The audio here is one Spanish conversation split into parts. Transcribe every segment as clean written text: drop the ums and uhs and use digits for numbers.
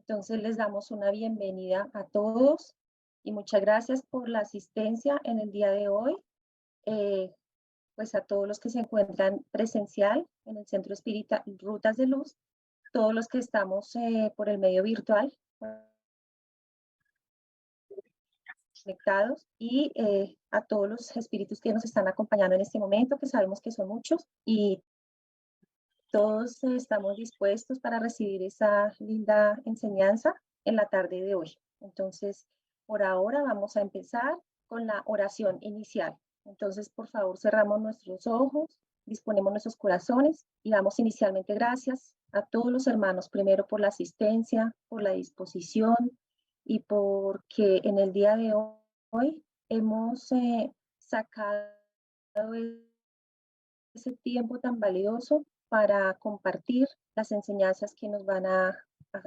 Entonces les damos una bienvenida a todos y muchas gracias por la asistencia en el día de hoy. Pues a todos los que se encuentran presencial en el Centro Espírita Rutas de Luz, todos los que estamos por el medio virtual conectados y a todos los espíritus que nos están acompañando en este momento, que sabemos que son muchos, y todos estamos dispuestos para recibir esa linda enseñanza en la tarde de hoy. Entonces, por ahora vamos a empezar con la oración inicial. Entonces, por favor, cerramos nuestros ojos, disponemos nuestros corazones y damos inicialmente gracias a todos los hermanos, primero por la asistencia, por la disposición y porque en el día de hoy hemos sacado ese tiempo tan valioso para compartir las enseñanzas que nos van a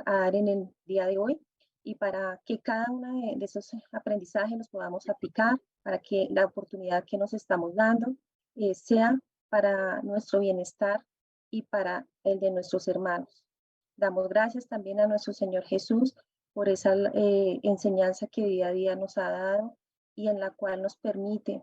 dar en el día de hoy y para que cada uno de esos aprendizajes los podamos aplicar, para que la oportunidad que nos estamos dando sea para nuestro bienestar y para el de nuestros hermanos. Damos gracias también a nuestro Señor Jesús por esa enseñanza que día a día nos ha dado y en la cual nos permite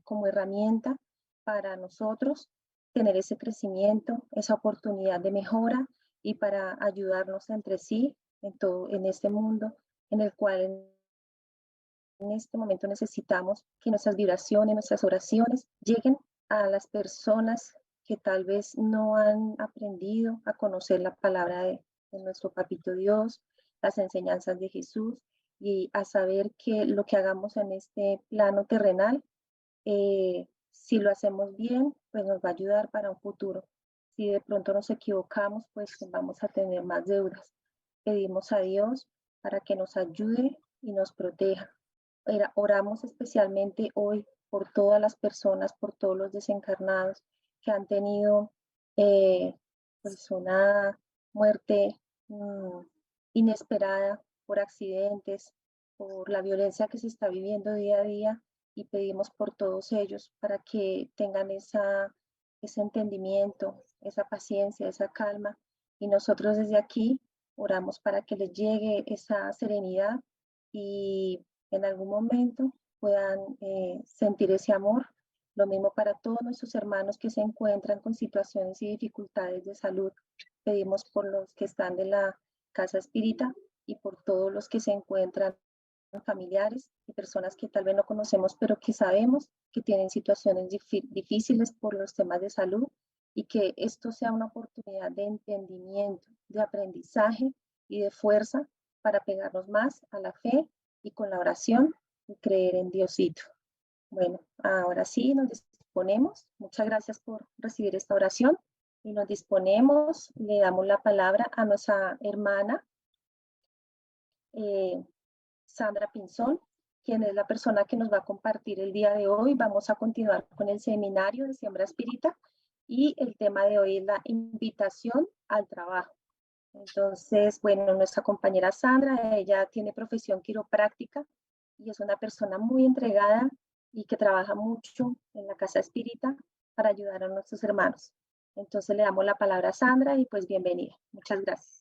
como herramienta para nosotros tener ese crecimiento, esa oportunidad de mejora y para ayudarnos entre sí en este mundo en el cual en este momento necesitamos que nuestras vibraciones, nuestras oraciones lleguen a las personas que tal vez no han aprendido a conocer la palabra de nuestro Papito Dios, las enseñanzas de Jesús y a saber que lo que hagamos en este plano terrenal, si lo hacemos bien, pues nos va a ayudar para un futuro. Si de pronto nos equivocamos, pues vamos a tener más deudas. Pedimos a Dios para que nos ayude y nos proteja. Oramos especialmente hoy por todas las personas, por todos los desencarnados que han tenido pues una muerte inesperada por accidentes, por la violencia que se está viviendo día a día, y pedimos por todos ellos para que tengan ese entendimiento, esa paciencia, esa calma, y nosotros desde aquí oramos para que les llegue esa serenidad y en algún momento puedan sentir ese amor. Lo mismo para todos nuestros hermanos que se encuentran con situaciones y dificultades de salud. Pedimos por los que están de la Casa Espírita y por todos los que se encuentran familiares y personas que tal vez no conocemos, pero que sabemos que tienen situaciones difíciles por los temas de salud, y que esto sea una oportunidad de entendimiento, de aprendizaje y de fuerza para pegarnos más a la fe y con la oración y creer en Diosito. Bueno, ahora sí nos disponemos. Muchas gracias por recibir esta oración y nos disponemos, le damos la palabra a nuestra hermana Sandra Pinzón, quien es la persona que nos va a compartir el día de hoy. Vamos a continuar con el seminario de Siembra Espírita y el tema de hoy es la invitación al trabajo. Entonces, bueno, nuestra compañera Sandra, ella tiene profesión quiropráctica y es una persona muy entregada y que trabaja mucho en la Casa Espírita para ayudar a nuestros hermanos. Entonces le damos la palabra a Sandra y pues bienvenida. Muchas gracias.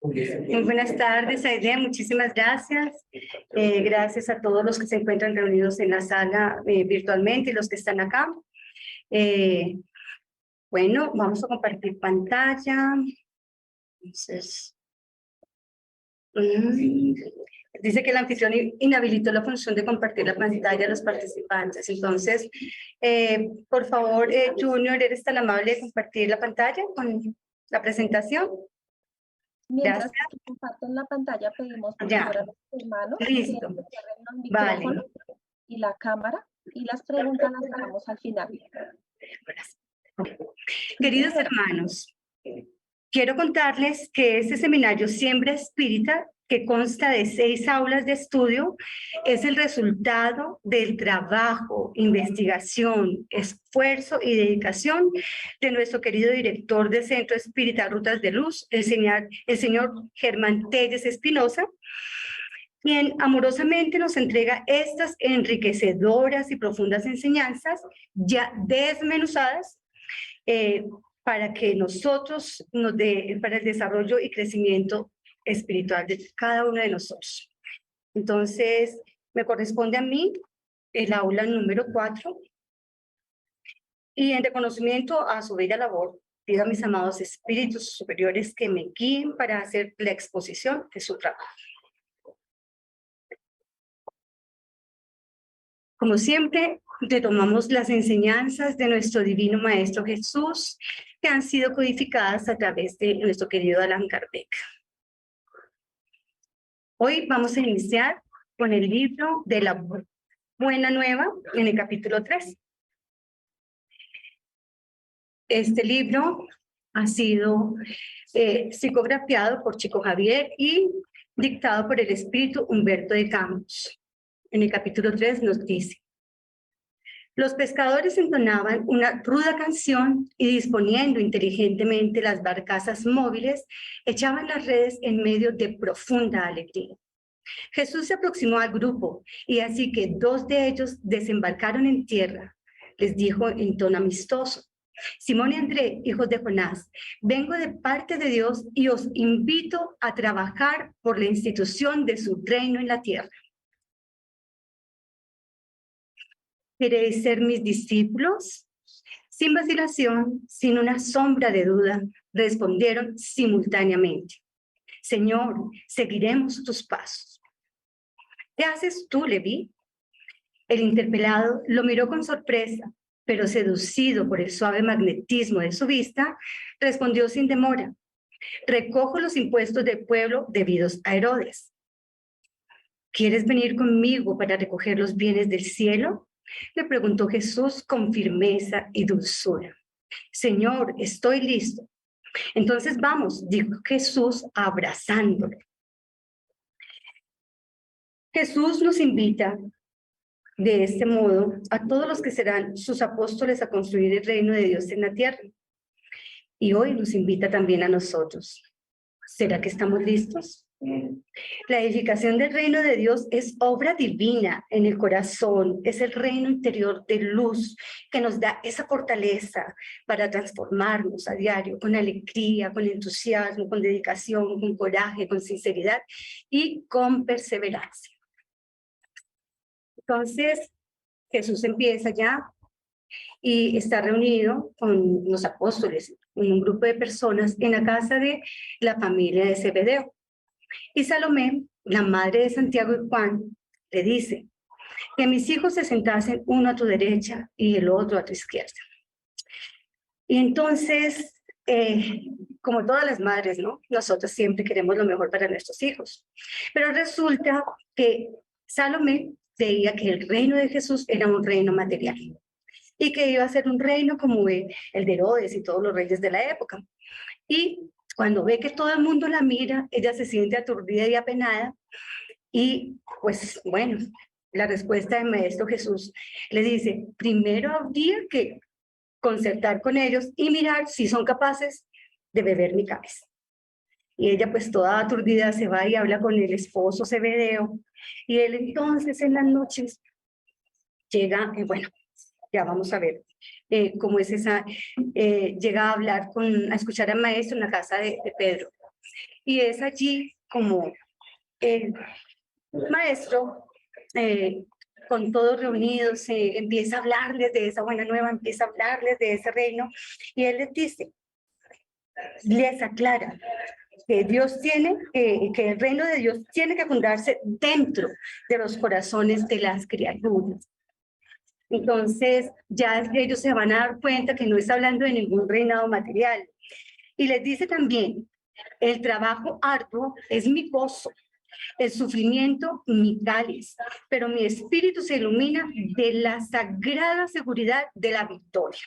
Muy buenas tardes, Aide, muchísimas gracias. Gracias a todos los que se encuentran reunidos en la sala virtualmente y los que están acá. Bueno, vamos a compartir pantalla. Entonces, dice que el anfitrión inhabilitó la función de compartir la pantalla a los participantes. Entonces, por favor, Junior, ¿eres tan amable de compartir la pantalla con la presentación? Mientras que comparten la pantalla, pedimos por favor a los hermanos que cierren el micrófono y la cámara, y las preguntas las dejamos al final. Queridos hermanos, quiero contarles que este seminario Siembra Espírita, que consta de 6 aulas de estudio, es el resultado del trabajo, investigación, esfuerzo y dedicación de nuestro querido director del Centro Espírita Rutas de Luz, el señor Germán Telles Espinosa, quien amorosamente nos entrega estas enriquecedoras y profundas enseñanzas ya desmenuzadas para que nosotros para el desarrollo y crecimiento espiritual de cada uno de nosotros. Entonces, me corresponde a mí el aula número 4 y en reconocimiento a su bella labor, pido a mis amados espíritus superiores que me guíen para hacer la exposición de su trabajo. Como siempre, retomamos las enseñanzas de nuestro Divino Maestro Jesús, que han sido codificadas a través de nuestro querido Allan Kardec. Hoy vamos a iniciar con el libro de la Buena Nueva, en el capítulo 3. Este libro ha sido psicografiado por Chico Javier y dictado por el espíritu Humberto de Campos. En el capítulo 3 nos dice: los pescadores entonaban una ruda canción y, disponiendo inteligentemente las barcazas móviles, echaban las redes en medio de profunda alegría. Jesús se aproximó al grupo y así que 2 de ellos desembarcaron en tierra, les dijo en tono amistoso: Simón y André, hijos de Jonás, vengo de parte de Dios y os invito a trabajar por la institución de su reino en la tierra. ¿Queréis ser mis discípulos? Sin vacilación, sin una sombra de duda, respondieron simultáneamente: Señor, seguiremos tus pasos. ¿Qué haces tú, Leví? El interpelado lo miró con sorpresa, pero seducido por el suave magnetismo de su vista, respondió sin demora: recojo los impuestos del pueblo debidos a Herodes. ¿Quieres venir conmigo para recoger los bienes del cielo? Le preguntó Jesús con firmeza y dulzura. Señor, estoy listo. Entonces vamos, dijo Jesús abrazándolo. Jesús nos invita de este modo a todos los que serán sus apóstoles a construir el reino de Dios en la tierra. Y hoy nos invita también a nosotros. ¿Será que estamos listos? La edificación del reino de Dios es obra divina en el corazón, es el reino interior de luz que nos da esa fortaleza para transformarnos a diario con alegría, con entusiasmo, con dedicación, con coraje, con sinceridad y con perseverancia. Entonces, Jesús empieza ya y está reunido con los apóstoles, con un grupo de personas en la casa de la familia de Zebedeo. Y Salomé, la madre de Santiago y Juan, le dice: que mis hijos se sentasen uno a tu derecha y el otro a tu izquierda. Y entonces, como todas las madres, ¿no? Nosotros siempre queremos lo mejor para nuestros hijos. Pero resulta que Salomé veía que el reino de Jesús era un reino material y que iba a ser un reino como el de Herodes y todos los reyes de la época. Y cuando ve que todo el mundo la mira, ella se siente aturdida y apenada. Y pues bueno, la respuesta del Maestro Jesús le dice: primero habría que concertar con ellos y mirar si son capaces de beber mi cabeza. Y ella pues toda aturdida se va y habla con el esposo Zebedeo. Y él entonces en las noches llega, bueno, ya vamos a ver cómo es esa, llega a hablar a escuchar al maestro en la casa de Pedro. Y es allí como el maestro, con todos reunidos, empieza a hablarles de esa buena nueva, empieza a hablarles de ese reino, y él les dice, les aclara que Dios tiene, que el reino de Dios tiene que fundarse dentro de los corazones de las criaturas. Entonces, ya ellos se van a dar cuenta que no está hablando de ningún reinado material. Y les dice también, el trabajo arduo es mi gozo, el sufrimiento mi cáliz, pero mi espíritu se ilumina de la sagrada seguridad de la victoria.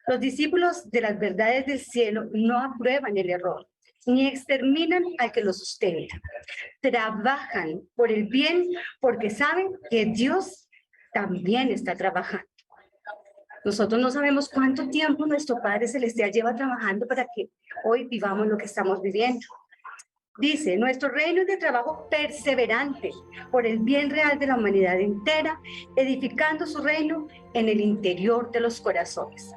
Los discípulos de las verdades del cielo no aprueban el error, ni exterminan al que lo sustenta. Trabajan por el bien porque saben que Dios también está trabajando. Nosotros no sabemos cuánto tiempo nuestro Padre Celestial lleva trabajando para que hoy vivamos lo que estamos viviendo. Dice, nuestro reino es de trabajo perseverante por el bien real de la humanidad entera, edificando su reino en el interior de los corazones.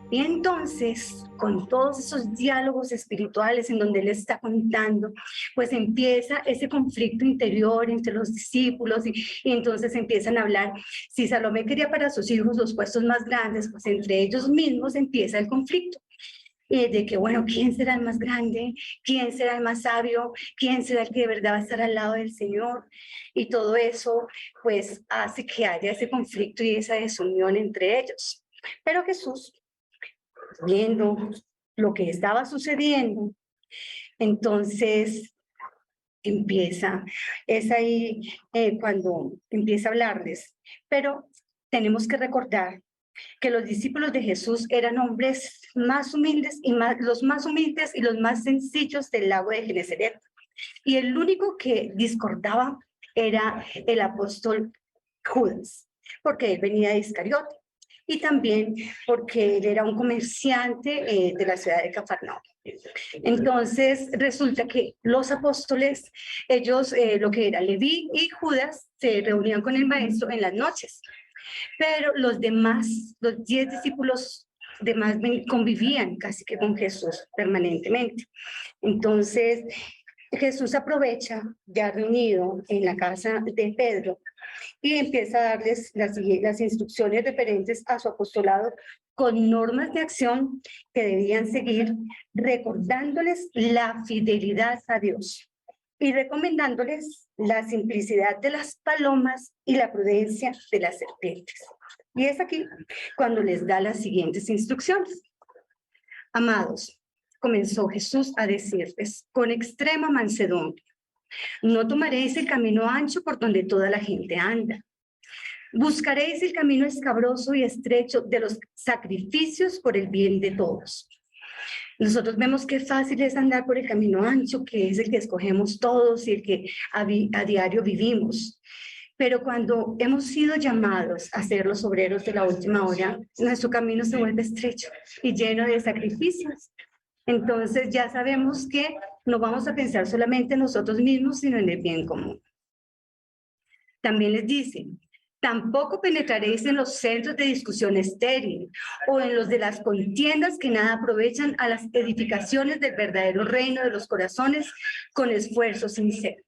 Y entonces, con todos esos diálogos espirituales en donde él está contando, pues empieza ese conflicto interior entre los discípulos y entonces empiezan a hablar. Si Salomé quería para sus hijos los puestos más grandes, pues entre ellos mismos empieza el conflicto. De que, bueno, ¿quién será el más grande? ¿Quién será el más sabio? ¿Quién será el que de verdad va a estar al lado del Señor? Y todo eso, pues, hace que haya ese conflicto y esa desunión entre ellos. Pero Jesús, viendo lo que estaba sucediendo, entonces es ahí cuando empieza a hablarles. Pero tenemos que recordar que los discípulos de Jesús eran hombres más humildes y los más humildes y los más sencillos del lago de Genesaret. Y el único que discordaba era el apóstol Judas, porque él venía de Iscariote y también porque él era un comerciante de la ciudad de Cafarnaúm. Entonces resulta que los apóstoles, ellos, lo que era Leví y Judas, se reunían con el maestro en las noches. Pero los demás, los 10 discípulos demás convivían casi que con Jesús permanentemente. Entonces, Jesús aprovecha, ya reunido en la casa de Pedro, y empieza a darles las instrucciones referentes a su apostolado con normas de acción que debían seguir, recordándoles la fidelidad a Dios y recomendándoles la simplicidad de las palomas y la prudencia de las serpientes. Y es aquí cuando les da las siguientes instrucciones. Amados, comenzó Jesús a decirles con extrema mansedumbre: no tomaréis el camino ancho por donde toda la gente anda. Buscaréis el camino escabroso y estrecho de los sacrificios por el bien de todos. Nosotros vemos qué fácil es andar por el camino ancho, que es el que escogemos todos y el que a diario vivimos. Pero cuando hemos sido llamados a ser los obreros de la última hora, nuestro camino se vuelve estrecho y lleno de sacrificios. Entonces ya sabemos que no vamos a pensar solamente en nosotros mismos, sino en el bien común. También les dice: tampoco penetraréis en los centros de discusión estéril o en los de las contiendas que nada aprovechan a las edificaciones del verdadero reino de los corazones con esfuerzo sincero.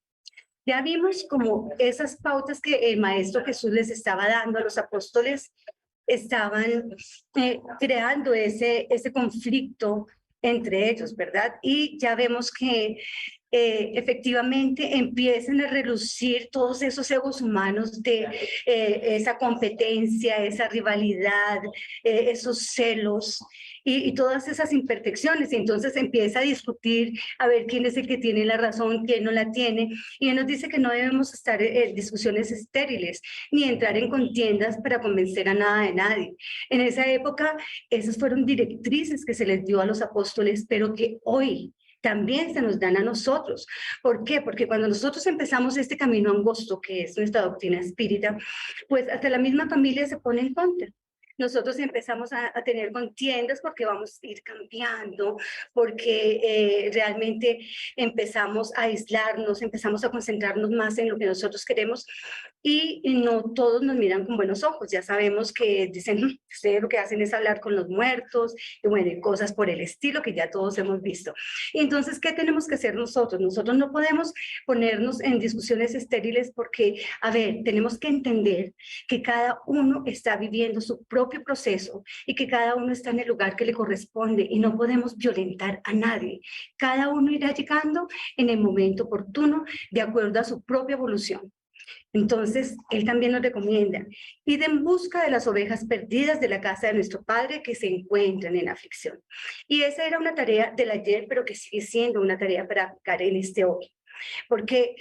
Ya vimos como esas pautas que el Maestro Jesús les estaba dando a los apóstoles estaban creando ese conflicto entre ellos, ¿verdad? Y ya vemos que efectivamente empiezan a relucir todos esos egos humanos de esa competencia, esa rivalidad, esos celos y todas esas imperfecciones. Y entonces empieza a discutir a ver quién es el que tiene la razón, quién no la tiene. Y él nos dice que no debemos estar en discusiones estériles, ni entrar en contiendas para convencer a nada de nadie. En esa época, esas fueron directrices que se les dio a los apóstoles, pero que hoy también se nos dan a nosotros. ¿Por qué? Porque cuando nosotros empezamos este camino angosto, que es nuestra doctrina espírita, pues hasta la misma familia se pone en contra. Nosotros empezamos a tener contiendas porque vamos a ir cambiando, porque realmente empezamos a aislarnos, empezamos a concentrarnos más en lo que nosotros queremos y no todos nos miran con buenos ojos. Ya sabemos que dicen, ustedes lo que hacen es hablar con los muertos y bueno, y cosas por el estilo que ya todos hemos visto. Y entonces, ¿qué tenemos que hacer nosotros? Nosotros no podemos ponernos en discusiones estériles porque, a ver, tenemos que entender que cada uno está viviendo su propio proceso y que cada uno está en el lugar que le corresponde y no podemos violentar a nadie. Cada uno irá llegando en el momento oportuno de acuerdo a su propia evolución. Entonces, él también nos recomienda: id en busca de las ovejas perdidas de la casa de nuestro Padre que se encuentran en aflicción. Y esa era una tarea del ayer, pero que sigue siendo una tarea para aplicar en este hoy. Porque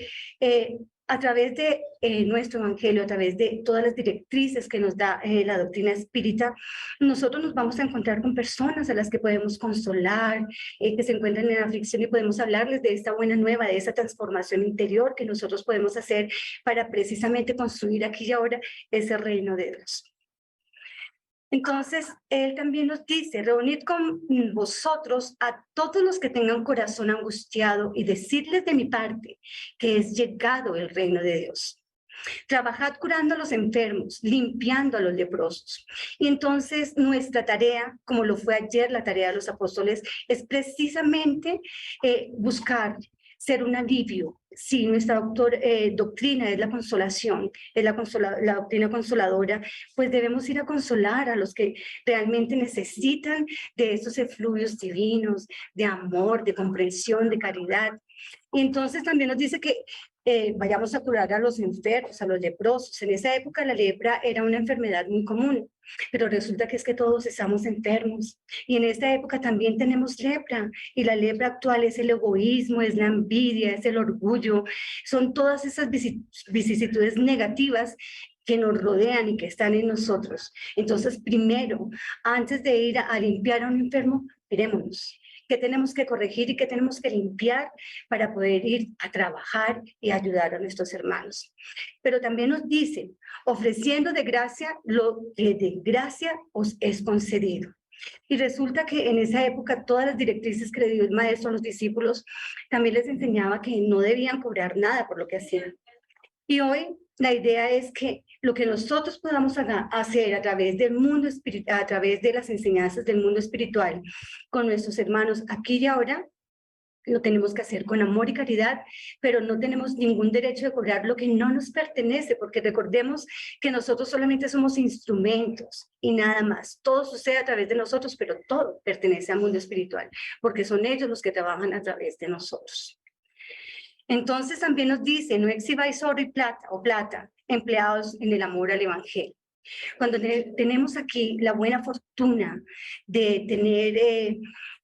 a través de nuestro evangelio, a través de todas las directrices que nos da la doctrina espírita, nosotros nos vamos a encontrar con personas a las que podemos consolar, que se encuentran en aflicción, y podemos hablarles de esta buena nueva, de esa transformación interior que nosotros podemos hacer para precisamente construir aquí y ahora ese reino de Dios. Entonces, él también nos dice: reunid con vosotros a todos los que tengan corazón angustiado y decidles de mi parte que es llegado el reino de Dios. Trabajad curando a los enfermos, limpiando a los leprosos. Y entonces nuestra tarea, como lo fue ayer la tarea de los apóstoles, es precisamente buscar ser un alivio. Si nuestra doctrina es la consolación, es la doctrina consoladora, pues debemos ir a consolar a los que realmente necesitan de esos efluvios divinos, de amor, de comprensión, de caridad. Y entonces también nos dice que vayamos a curar a los enfermos, a los leprosos. En esa época la lepra era una enfermedad muy común, pero resulta que es que todos estamos enfermos. Y en esta época también tenemos lepra, y la lepra actual es el egoísmo, es la envidia, es el orgullo, son todas esas vicisitudes negativas que nos rodean y que están en nosotros. Entonces, primero, antes de ir a limpiar a un enfermo, mirémonos. ¿Qué tenemos que corregir y qué tenemos que limpiar para poder ir a trabajar y ayudar a nuestros hermanos? Pero también nos dice, ofreciendo de gracia lo que de gracia os es concedido. Y resulta que en esa época todas las directrices que le dio el maestro a los discípulos también les enseñaba que no debían cobrar nada por lo que hacían. Y hoy la idea es que lo que nosotros podamos hacer a través del mundo espiritual, a través de las enseñanzas del mundo espiritual con nuestros hermanos aquí y ahora, lo tenemos que hacer con amor y caridad, pero no tenemos ningún derecho de cobrar lo que no nos pertenece, porque recordemos que nosotros solamente somos instrumentos y nada más. Todo sucede a través de nosotros, pero todo pertenece al mundo espiritual, porque son ellos los que trabajan a través de nosotros. Entonces también nos dice, no exhibáis oro y plata empleados en el amor al evangelio. Cuando tenemos aquí la buena fortuna de tener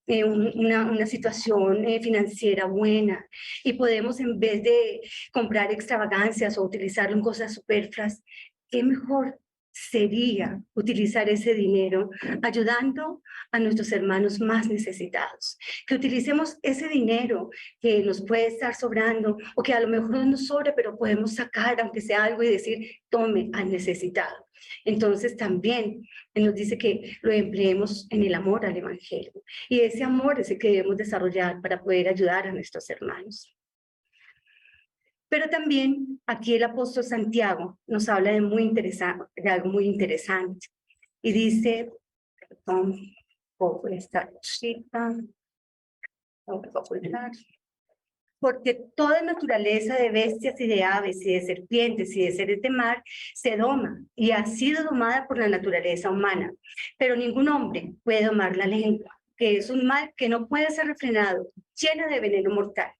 una situación financiera buena y podemos, en vez de comprar extravagancias o utilizarlo en cosas superfluas, qué mejor sería utilizar ese dinero ayudando a nuestros hermanos más necesitados. Que utilicemos ese dinero que nos puede estar sobrando o que a lo mejor no nos sobra, pero podemos sacar aunque sea algo y decir, tome al necesitado. Entonces también nos dice que lo empleemos en el amor al evangelio. Y ese amor es el que debemos desarrollar para poder ayudar a nuestros hermanos. Pero también aquí el apóstol Santiago nos habla de algo muy interesante. Y dice, perdón, poco esta cita, porque toda naturaleza de bestias y de aves y de serpientes y de seres de mar se doma y ha sido domada por la naturaleza humana. Pero ningún hombre puede domar la lengua, que es un mal que no puede ser refrenado, llena de veneno mortal.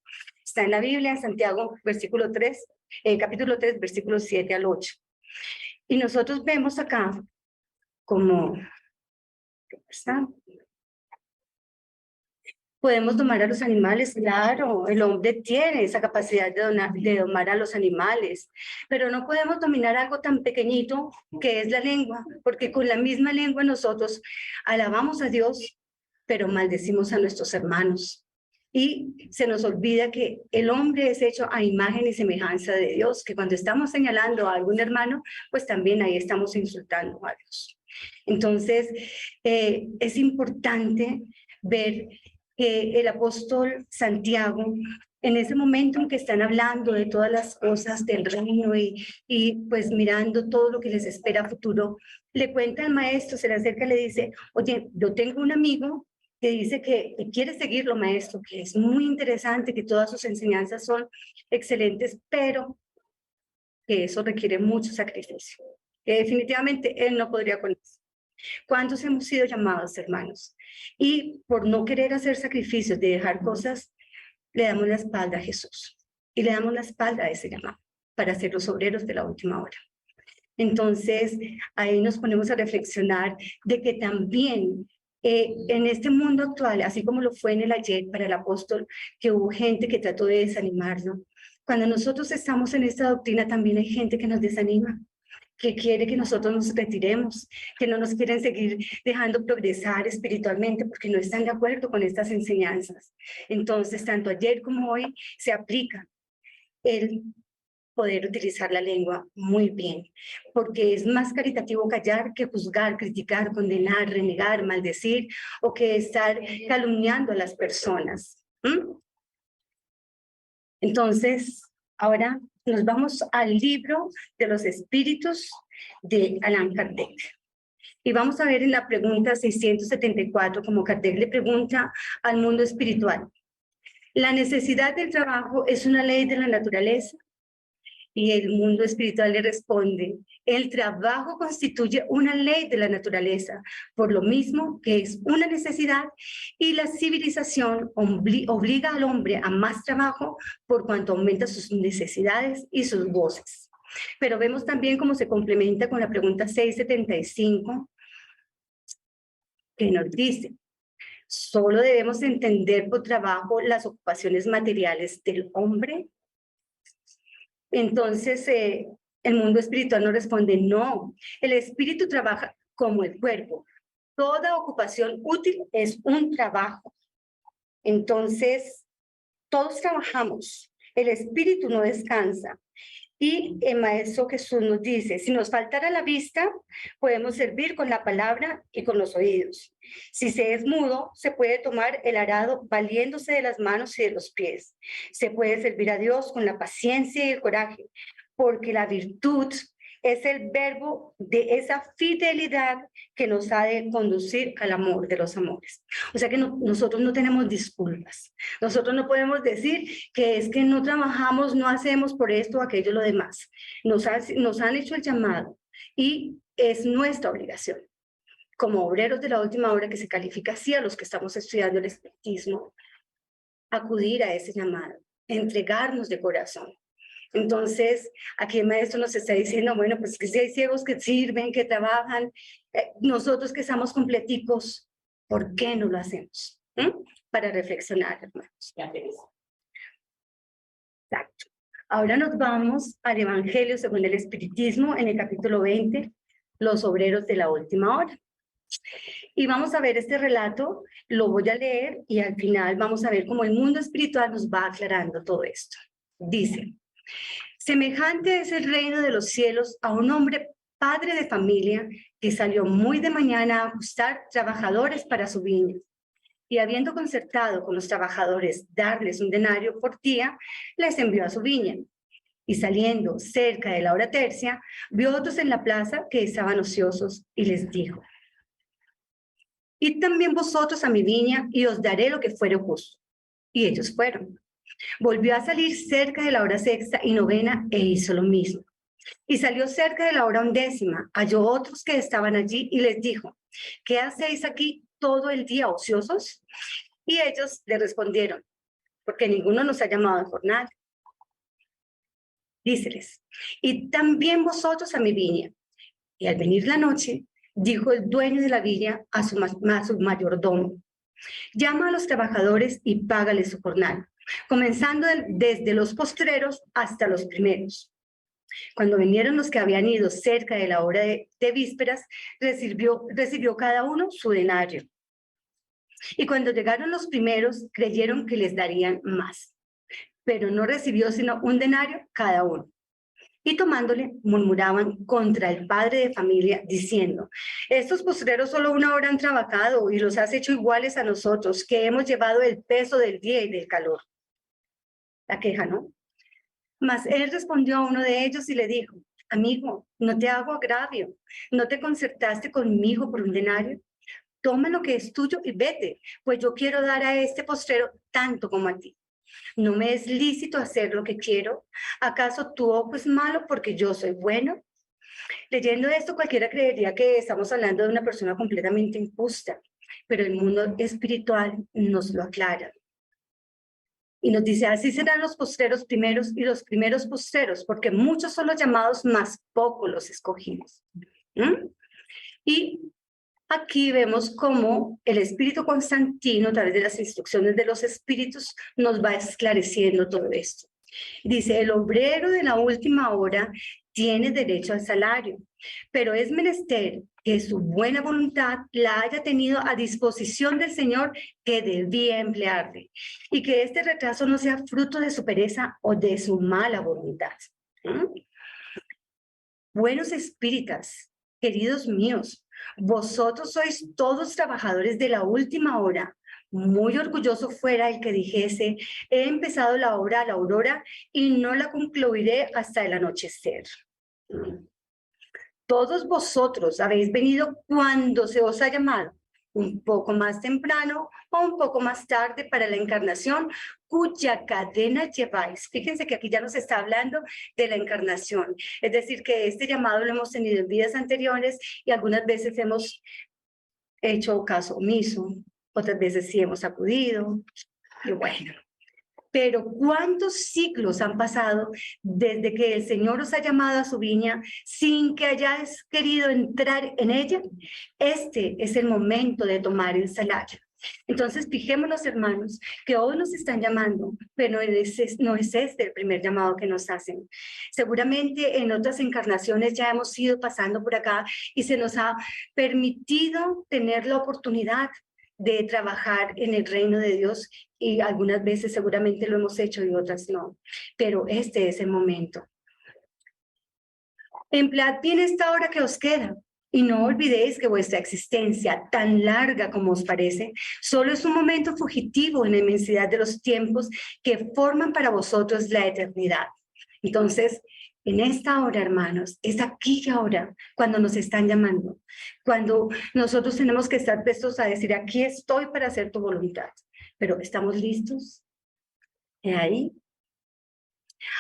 Está en la Biblia, en Santiago, capítulo 3, versículos 7 al 8. Y nosotros vemos acá como, podemos domar a los animales, claro, el hombre tiene esa capacidad de domar a los animales, pero no podemos dominar algo tan pequeñito que es la lengua, porque con la misma lengua nosotros alabamos a Dios, pero maldecimos a nuestros hermanos. Y se nos olvida que el hombre es hecho a imagen y semejanza de Dios, que cuando estamos señalando a algún hermano, pues también ahí estamos insultando a Dios. Entonces, es importante ver que el apóstol Santiago, en ese momento en que están hablando de todas las cosas del reino y pues mirando todo lo que les espera a futuro, le cuenta al maestro, se le acerca y le dice, oye, yo tengo un amigo que dice que quiere seguirlo, maestro, que es muy interesante, que todas sus enseñanzas son excelentes, pero que eso requiere mucho sacrificio, que definitivamente él no podría con eso. ¿Cuántos hemos sido llamados, hermanos? Y por no querer hacer sacrificios, de dejar cosas, le damos la espalda a Jesús y le damos la espalda a ese llamado para ser los obreros de la última hora. Entonces, ahí nos ponemos a reflexionar de que también en este mundo actual, así como lo fue en el ayer para el apóstol, que hubo gente que trató de desanimarlo, cuando nosotros estamos en esta doctrina también hay gente que nos desanima, que quiere que nosotros nos retiremos, que no nos quieren seguir dejando progresar espiritualmente porque no están de acuerdo con estas enseñanzas. Entonces, tanto ayer como hoy se aplica el poder utilizar la lengua muy bien, porque es más caritativo callar que juzgar, criticar, condenar, renegar, maldecir o que estar calumniando a las personas. Entonces, Ahora nos vamos al libro de los espíritus de Allan Kardec. Y vamos a ver en la pregunta 674, como Kardec le pregunta al mundo espiritual. ¿La necesidad del trabajo es una ley de la naturaleza? Y el mundo espiritual le responde, el trabajo constituye una ley de la naturaleza, por lo mismo que es una necesidad, y la civilización obliga al hombre a más trabajo por cuanto aumenta sus necesidades y sus goces. Pero vemos también cómo se complementa con la pregunta 675, que nos dice, ¿solo debemos entender por trabajo las ocupaciones materiales del hombre? Entonces, el mundo espiritual nos responde, no, el espíritu trabaja como el cuerpo. Toda ocupación útil es un trabajo. Entonces, todos trabajamos. El espíritu no descansa. Y el Maestro Jesús nos dice, si nos faltara la vista, podemos servir con la palabra y con los oídos. Si se es mudo, se puede tomar el arado valiéndose de las manos y de los pies. Se puede servir a Dios con la paciencia y el coraje, porque la virtud es el verbo de esa fidelidad que nos ha de conducir al amor de los amores. O sea que nosotros no tenemos disculpas. Nosotros no podemos decir que es que no trabajamos, no hacemos por esto o aquello o lo demás. Nos han hecho el llamado y es nuestra obligación, como obreros de la última hora, que se califica así a los que estamos estudiando el espiritismo, acudir a ese llamado, entregarnos de corazón. Entonces, aquí el maestro nos está diciendo, bueno, pues que si hay ciegos que sirven, que trabajan, nosotros que estamos completicos, ¿por qué no lo hacemos? Para reflexionar, hermanos. Exacto. Ahora nos vamos al Evangelio según el Espiritismo, en el capítulo 20, los obreros de la última hora. Y vamos a ver este relato, lo voy a leer y al final vamos a ver cómo el mundo espiritual nos va aclarando todo esto. Dice, semejante es el reino de los cielos a un hombre padre de familia que salió muy de mañana a ajustar trabajadores para su viña. Y habiendo concertado con los trabajadores darles un denario por día, les envió a su viña. Y saliendo cerca de la hora tercia, vio otros en la plaza que estaban ociosos y les dijo, id también vosotros a mi viña y os daré lo que fuere justo. Y ellos fueron. Volvió a salir cerca de la hora sexta y novena e hizo lo mismo. Y salió cerca de la hora 11ª, halló otros que estaban allí y les dijo, ¿qué hacéis aquí todo el día ociosos? Y ellos le respondieron, porque ninguno nos ha llamado al jornal. Díceles, y también vosotros a mi viña. Y al venir la noche, dijo el dueño de la viña a su mayordomo, llama a los trabajadores y págales su jornal, comenzando desde los postreros hasta los primeros. Cuando vinieron los que habían ido cerca de la hora de vísperas, recibió cada uno su denario. Y cuando llegaron los primeros, creyeron que les darían más, pero no recibió sino un denario cada uno. Y tomándole, murmuraban contra el padre de familia, diciendo, estos postreros solo una hora han trabajado y los has hecho iguales a nosotros, que hemos llevado el peso del día y del calor. La queja, ¿no? Mas él respondió a uno de ellos y le dijo, amigo, no te hago agravio, ¿no te concertaste conmigo por un denario? Toma lo que es tuyo y vete, pues yo quiero dar a este postrero tanto como a ti. ¿No me es lícito hacer lo que quiero? ¿Acaso tu ojo es malo porque yo soy bueno? Leyendo esto, cualquiera creería que estamos hablando de una persona completamente injusta, pero el mundo espiritual nos lo aclara. Y nos dice, así serán los postreros primeros y los primeros postreros, porque muchos son los llamados, más pocos los escogidos. Y aquí vemos cómo el espíritu Constantino, a través de las instrucciones de los espíritus, nos va esclareciendo todo esto. Dice, el obrero de la última hora tiene derecho al salario, pero es menester que su buena voluntad la haya tenido a disposición del Señor que debía emplearle, y que este retraso no sea fruto de su pereza o de su mala voluntad. Buenos espíritas, queridos míos, vosotros sois todos trabajadores de la última hora, muy orgulloso fuera el que dijese: he empezado la obra a la aurora y no la concluiré hasta el anochecer. Todos vosotros habéis venido cuando se os ha llamado, un poco más temprano o un poco más tarde para la encarnación, cuya cadena lleváis. Fíjense que aquí ya nos está hablando de la encarnación, es decir, que este llamado lo hemos tenido en vidas anteriores y algunas veces hemos hecho caso omiso, otras veces sí hemos acudido, y bueno. Pero ¿cuántos siglos han pasado desde que el Señor os ha llamado a su viña sin que hayáis querido entrar en ella? Este es el momento de tomar el salario. Entonces, fijémonos, hermanos, que hoy nos están llamando, pero no es este el primer llamado que nos hacen. Seguramente en otras encarnaciones ya hemos ido pasando por acá y se nos ha permitido tener la oportunidad de trabajar en el reino de Dios, y algunas veces seguramente lo hemos hecho y otras no, pero este es el momento. Emplead bien esta hora que os queda y no olvidéis que vuestra existencia, tan larga como os parece, solo es un momento fugitivo en la inmensidad de los tiempos que forman para vosotros la eternidad. Entonces, en esta hora, hermanos, es aquí y ahora cuando nos están llamando, cuando nosotros tenemos que estar prestos a decir: aquí estoy para hacer tu voluntad. Pero ¿estamos listos? Ahí.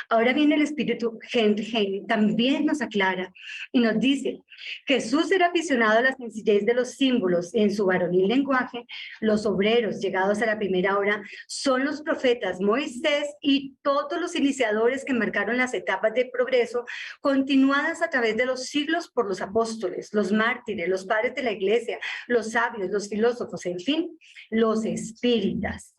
Ahora viene el espíritu Henry, también nos aclara y nos dice: Jesús era aficionado a la sencillez de los símbolos y en su varonil lenguaje, los obreros llegados a la primera hora son los profetas Moisés y todos los iniciadores que marcaron las etapas de progreso continuadas a través de los siglos por los apóstoles, los mártires, los padres de la iglesia, los sabios, los filósofos, en fin, los espíritas.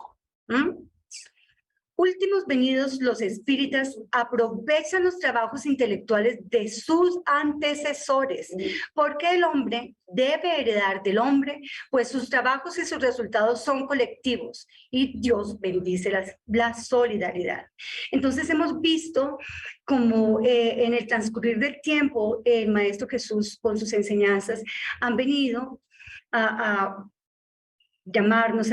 Últimos venidos, los espíritas aprovechan los trabajos intelectuales de sus antecesores, porque el hombre debe heredar del hombre, pues sus trabajos y sus resultados son colectivos y Dios bendice la solidaridad. Entonces hemos visto como en el transcurrir del tiempo el Maestro Jesús con sus enseñanzas han venido a llamarnos.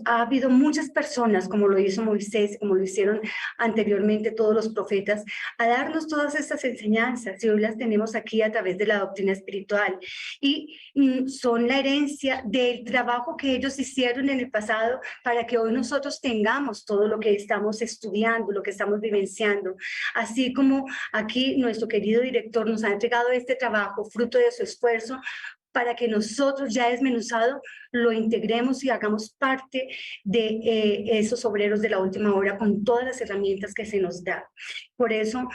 Ha habido muchas personas, como lo hizo Moisés, como lo hicieron anteriormente todos los profetas, a darnos todas estas enseñanzas, y hoy las tenemos aquí a través de la doctrina espiritual, y son la herencia del trabajo que ellos hicieron en el pasado para que hoy nosotros tengamos todo lo que estamos estudiando, lo que estamos vivenciando, así como aquí nuestro querido director nos ha entregado este trabajo, fruto de su esfuerzo, para que nosotros ya desmenuzado lo integremos y hagamos parte de esos obreros de la última hora con todas las herramientas que se nos da. Por eso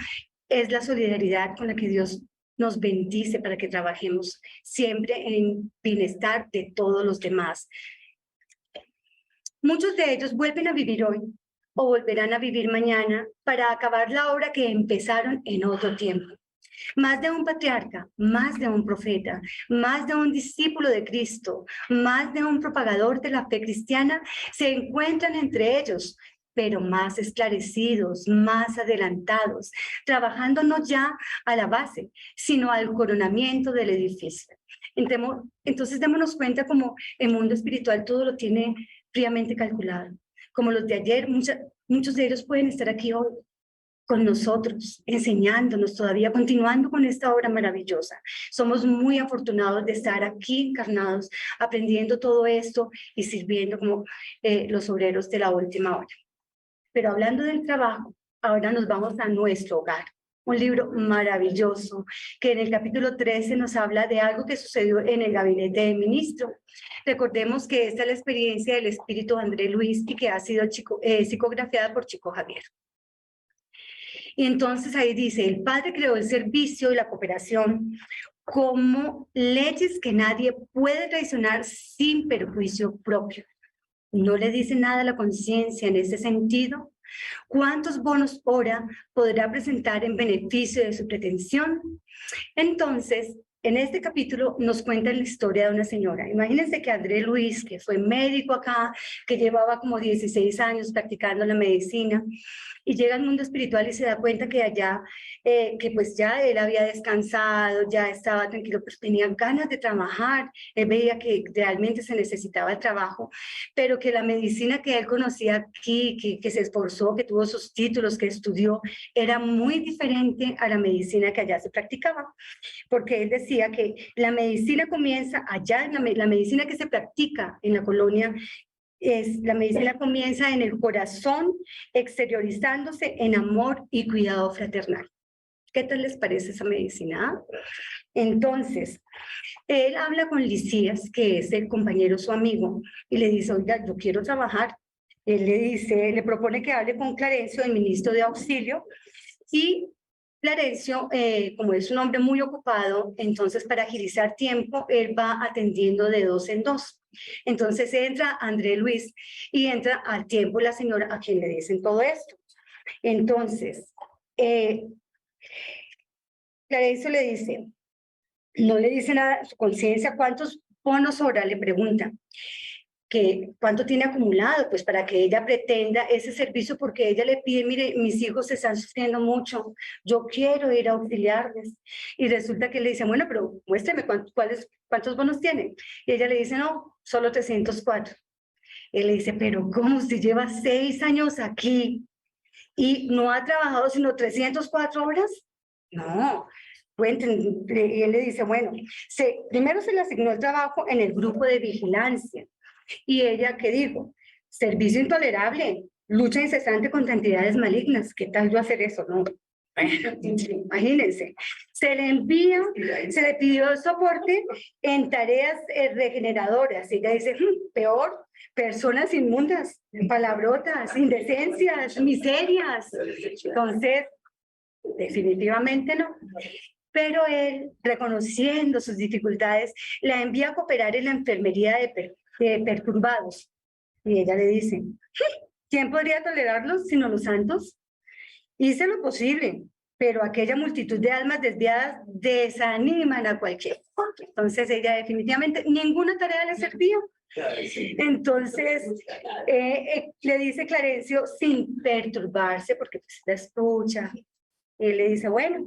es la solidaridad con la que Dios nos bendice para que trabajemos siempre en bienestar de todos los demás. Muchos de ellos vuelven a vivir hoy o volverán a vivir mañana para acabar la obra que empezaron en otro tiempo. Más de un patriarca, más de un profeta, más de un discípulo de Cristo, más de un propagador de la fe cristiana se encuentran entre ellos, pero más esclarecidos, más adelantados, trabajando no ya a la base, sino al coronamiento del edificio. Entonces démonos cuenta como el mundo espiritual todo lo tiene fríamente calculado. Como los de ayer, muchos de ellos pueden estar aquí hoy con nosotros, enseñándonos todavía, continuando con esta obra maravillosa. Somos muy afortunados de estar aquí encarnados, aprendiendo todo esto y sirviendo como los obreros de la última hora. Pero hablando del trabajo, ahora nos vamos a nuestro hogar. Un libro maravilloso que en el capítulo 13 nos habla de algo que sucedió en el gabinete del ministro. Recordemos que esta es la experiencia del espíritu André Luis y que ha sido psicografiada por Chico Javier. Y entonces ahí dice: el Padre creó el servicio y la cooperación como leyes que nadie puede traicionar sin perjuicio propio. ¿No le dice nada a la conciencia en ese sentido? ¿Cuántos bonos hora podrá presentar en beneficio de su pretensión? Entonces, en este capítulo nos cuenta la historia de una señora. Imagínense que André Luis, que fue médico acá, que llevaba como 16 años practicando la medicina, y llega al mundo espiritual y se da cuenta que allá, que pues ya él había descansado, ya estaba tranquilo, pues tenía ganas de trabajar, él veía que realmente se necesitaba el trabajo, pero que la medicina que él conocía aquí, que se esforzó, que tuvo sus títulos, que estudió, era muy diferente a la medicina que allá se practicaba, porque él decía que la medicina comienza allá, la medicina que se practica en la colonia, la medicina comienza en el corazón, exteriorizándose en amor y cuidado fraternal. ¿Qué tal les parece esa medicina? Entonces, él habla con Licías, que es el compañero, su amigo, y le dice, oiga, yo quiero trabajar. Él le dice, le propone que hable con Clarencio, el ministro de Auxilio, y Clarencio, como es un hombre muy ocupado, entonces para agilizar tiempo, él va atendiendo de 2 en 2. Entonces entra André Luis y entra al tiempo la señora a quien le dicen todo esto. Entonces, Clarencio le dice, no le dice nada a su conciencia, ¿cuántos bonos sobra? Le pregunta. Que cuánto tiene acumulado, pues para que ella pretenda ese servicio, porque ella le pide, mire, mis hijos están sufriendo mucho, yo quiero ir a auxiliarles. Y resulta que le dice, bueno, pero muéstreme cuántos bonos tiene. Y ella le dice, no, solo 304. Él le dice, pero ¿cómo? Si lleva 6 años aquí y no ha trabajado sino 304 horas. No. Y él le dice, bueno, primero se le asignó el trabajo en el grupo de vigilancia. Y ella, ¿qué dijo? Servicio intolerable, lucha incesante contra entidades malignas. ¿Qué tal yo hacer eso? No. Imagínense. Se le pidió soporte en tareas regeneradoras. Y ella dice, peor, personas inmundas, palabrotas, indecencias, miserias. Entonces, definitivamente no. Pero él, reconociendo sus dificultades, la envía a cooperar en la enfermería de perturbados. Y ella le dice, ¿quién podría tolerarlos sino los santos? Hice lo posible, pero aquella multitud de almas desviadas desaniman a cualquiera. Entonces ella definitivamente ninguna tarea le servía. Entonces le dice Clarencio sin perturbarse, porque pues, la escucha. Y le dice, bueno,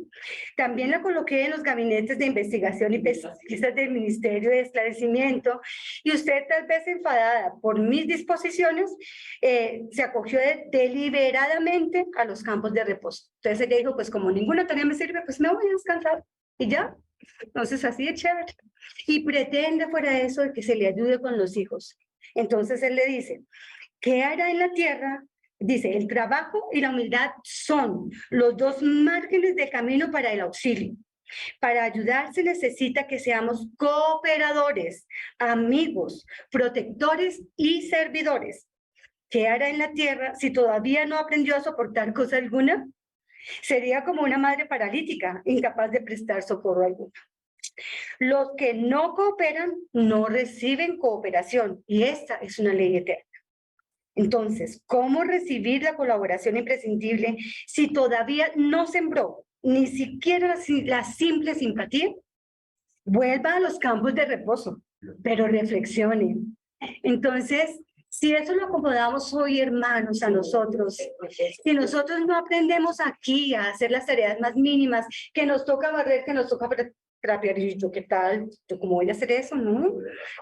también la coloqué en los gabinetes de investigación y pesquisas del Ministerio de Esclarecimiento, y usted, tal vez enfadada por mis disposiciones, se acogió deliberadamente a los campos de reposo. Entonces ella dijo, pues como ninguna tarea me sirve, pues me voy a descansar, y ya. Entonces así de chévere. Y pretende fuera de eso de que se le ayude con los hijos. Entonces él le dice, ¿qué hará en la tierra? Dice, el trabajo y la humildad son los 2 márgenes de camino para el auxilio. Para ayudar se necesita que seamos cooperadores, amigos, protectores y servidores. ¿Qué hará en la tierra si todavía no aprendió a soportar cosa alguna? Sería como una madre paralítica, incapaz de prestar socorro alguno. Los que no cooperan no reciben cooperación, y esta es una ley eterna. Entonces, ¿cómo recibir la colaboración imprescindible si todavía no sembró ni siquiera la simple simpatía? Vuelva a los campos de reposo, pero reflexione. Entonces, si eso lo acomodamos hoy, hermanos, a nosotros, si nosotros no aprendemos aquí a hacer las tareas más mínimas, que nos toca barrer, que nos toca trapear, y yo, ¿qué tal? ¿Yo cómo voy a hacer eso? No,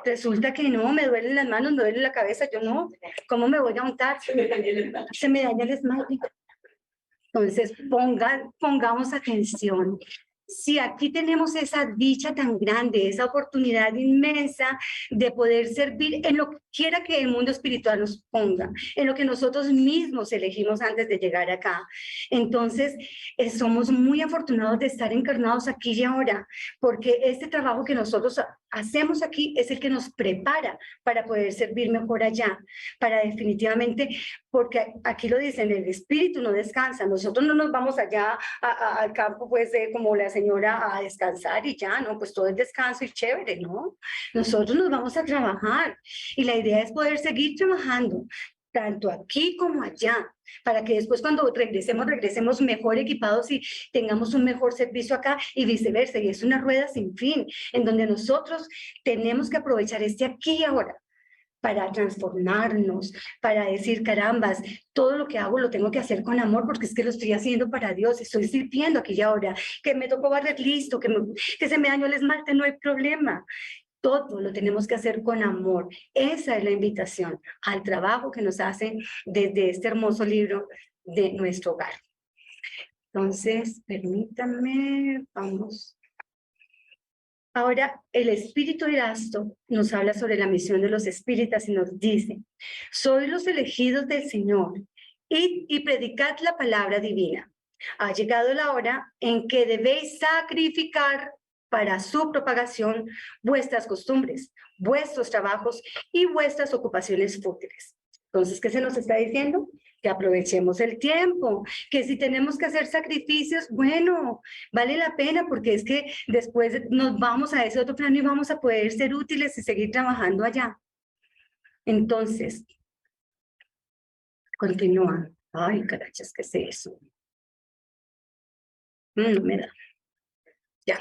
resulta que no, me duelen las manos, me duele la cabeza, yo no, ¿cómo me voy a untar? Se me daña el esmalte. Entonces, pongamos atención. Si aquí tenemos esa dicha tan grande, esa oportunidad inmensa de poder servir en lo que quiera que el mundo espiritual nos ponga, en lo que nosotros mismos elegimos antes de llegar acá. Entonces, somos muy afortunados de estar encarnados aquí y ahora, porque este trabajo que nosotros hacemos aquí es el que nos prepara para poder servir mejor allá, para definitivamente, porque aquí lo dicen, el espíritu no descansa, nosotros no nos vamos allá al campo, pues, como la señora, a descansar y ya, ¿no? Pues todo es descanso y chévere, ¿no? Nosotros nos vamos a trabajar, y la idea es poder seguir trabajando, tanto aquí como allá, para que después cuando regresemos mejor equipados y tengamos un mejor servicio acá y viceversa. Y es una rueda sin fin, en donde nosotros tenemos que aprovechar este aquí y ahora para transformarnos, para decir, carambas, todo lo que hago lo tengo que hacer con amor porque es que lo estoy haciendo para Dios, estoy sirviendo aquí y ahora, que me tocó barrer listo, que se me dañó el esmalte, no hay problema. Todo lo tenemos que hacer con amor. Esa es la invitación al trabajo que nos hacen desde este hermoso libro de nuestro hogar. Entonces, permítanme, vamos. Ahora, el espíritu Erasto nos habla sobre la misión de los espíritas y nos dice, sois los elegidos del Señor, id y predicad la palabra divina. Ha llegado la hora en que debéis sacrificar para su propagación vuestras costumbres, vuestros trabajos y vuestras ocupaciones fútiles. Entonces, ¿qué se nos está diciendo? Que aprovechemos el tiempo, que si tenemos que hacer sacrificios, bueno, vale la pena porque es que después nos vamos a ese otro plano y vamos a poder ser útiles y seguir trabajando allá. Entonces, continúa. Ay, carachas, ¿qué es eso? No me da. Ya.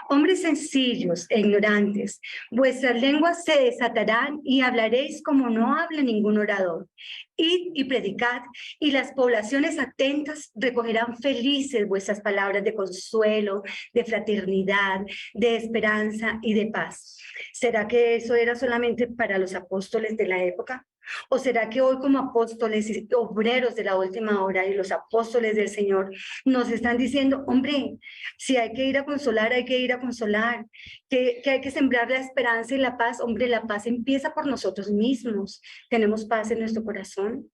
Hombres sencillos e ignorantes, vuestras lenguas se desatarán y hablaréis como no habla ningún orador. Id y predicad, y las poblaciones atentas recogerán felices vuestras palabras de consuelo, de fraternidad, de esperanza y de paz. ¿Será que eso era solamente para los apóstoles de la época? ¿O será que hoy como apóstoles y obreros de la última hora y los apóstoles del Señor nos están diciendo, hombre, si hay que ir a consolar, hay que ir a consolar, que hay que sembrar la esperanza y la paz? Hombre, la paz empieza por nosotros mismos. ¿Tenemos paz en nuestro corazón?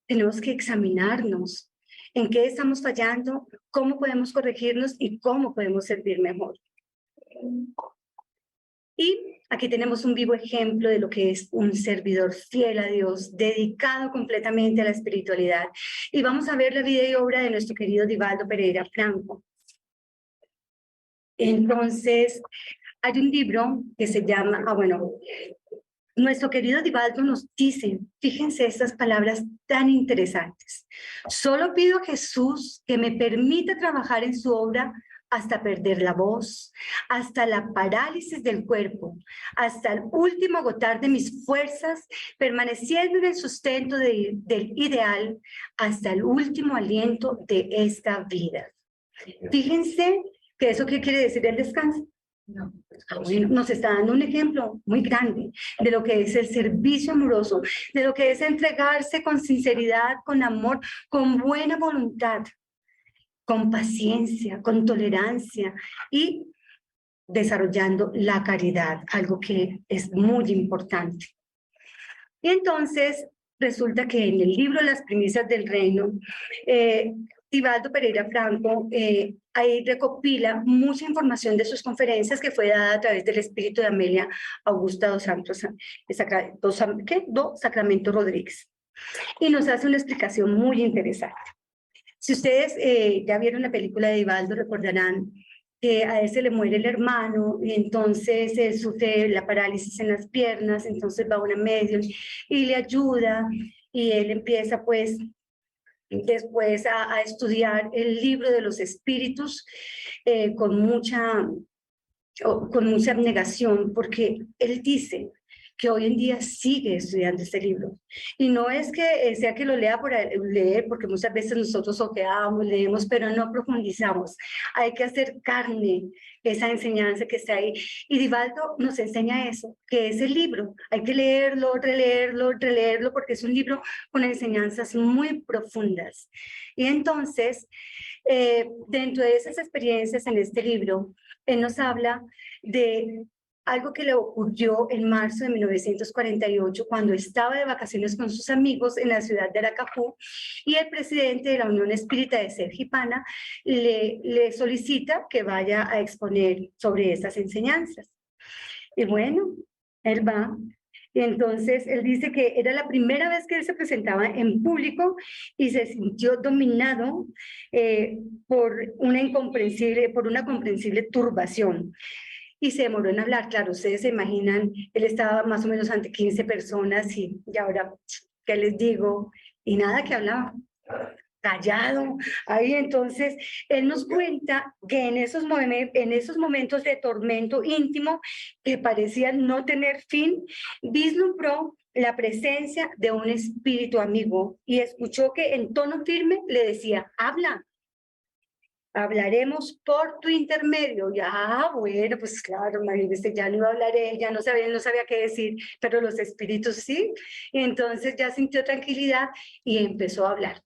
Tenemos que examinarnos. ¿En qué estamos fallando? ¿Cómo podemos corregirnos? ¿Y cómo podemos servir mejor? Y aquí tenemos un vivo ejemplo de lo que es un servidor fiel a Dios, dedicado completamente a la espiritualidad. Y vamos a ver la vida y obra de nuestro querido Divaldo Pereira Franco. Entonces, hay un libro que se llama, nuestro querido Divaldo nos dice, fíjense estas palabras tan interesantes. Solo pido a Jesús que me permita trabajar en su obra hasta perder la voz, hasta la parálisis del cuerpo, hasta el último agotar de mis fuerzas, permaneciendo en el sustento del ideal, hasta el último aliento de esta vida. Fíjense que eso qué quiere decir el descanso. No. Bueno, nos está dando un ejemplo muy grande de lo que es el servicio amoroso, de lo que es entregarse con sinceridad, con amor, con buena voluntad, con paciencia, con tolerancia y desarrollando la caridad, algo que es muy importante. Y entonces resulta que en el libro Las Primicias del Reino, Divaldo Pereira Franco ahí recopila mucha información de sus conferencias que fue dada a través del espíritu de Amelia Augusta dos Sacramento Rodríguez. Y nos hace una explicación muy interesante. Si ustedes ya vieron la película de Divaldo, recordarán que a él se le muere el hermano y entonces él sufre la parálisis en las piernas, entonces va a una medium y le ayuda y él empieza pues después a estudiar el libro de los espíritus con mucha abnegación, porque él dice que hoy en día sigue estudiando este libro. Y no es que sea que lo lea por leer, porque muchas veces nosotros ojeamos, leemos, pero no profundizamos. Hay que hacer carne esa enseñanza que está ahí. Y Divaldo nos enseña eso, que es el libro. Hay que leerlo, releerlo, releerlo, porque es un libro con enseñanzas muy profundas. Y entonces, dentro de esas experiencias en este libro, él nos habla de algo que le ocurrió en marzo de 1948 cuando estaba de vacaciones con sus amigos en la ciudad de Aracapú y el presidente de la Unión Espírita de Sergipana le solicita que vaya a exponer sobre estas enseñanzas. Y bueno, él va. Y entonces él dice que era la primera vez que él se presentaba en público y se sintió dominado por una comprensible turbación. Y se demoró en hablar. Claro, ustedes se imaginan, él estaba más o menos ante 15 personas y ahora, ¿qué les digo? Y nada que hablaba. callado. Ahí entonces él nos cuenta que en esos momentos de tormento íntimo que parecían no tener fin, vislumbró la presencia de un espíritu amigo y escuchó que en tono firme le decía: habla, hablaremos por tu intermedio. Ya, bueno, pues claro, imagínese, ya no iba a hablar ella, no sabía qué decir, pero los espíritus sí. Y entonces ya sintió tranquilidad y empezó a hablar.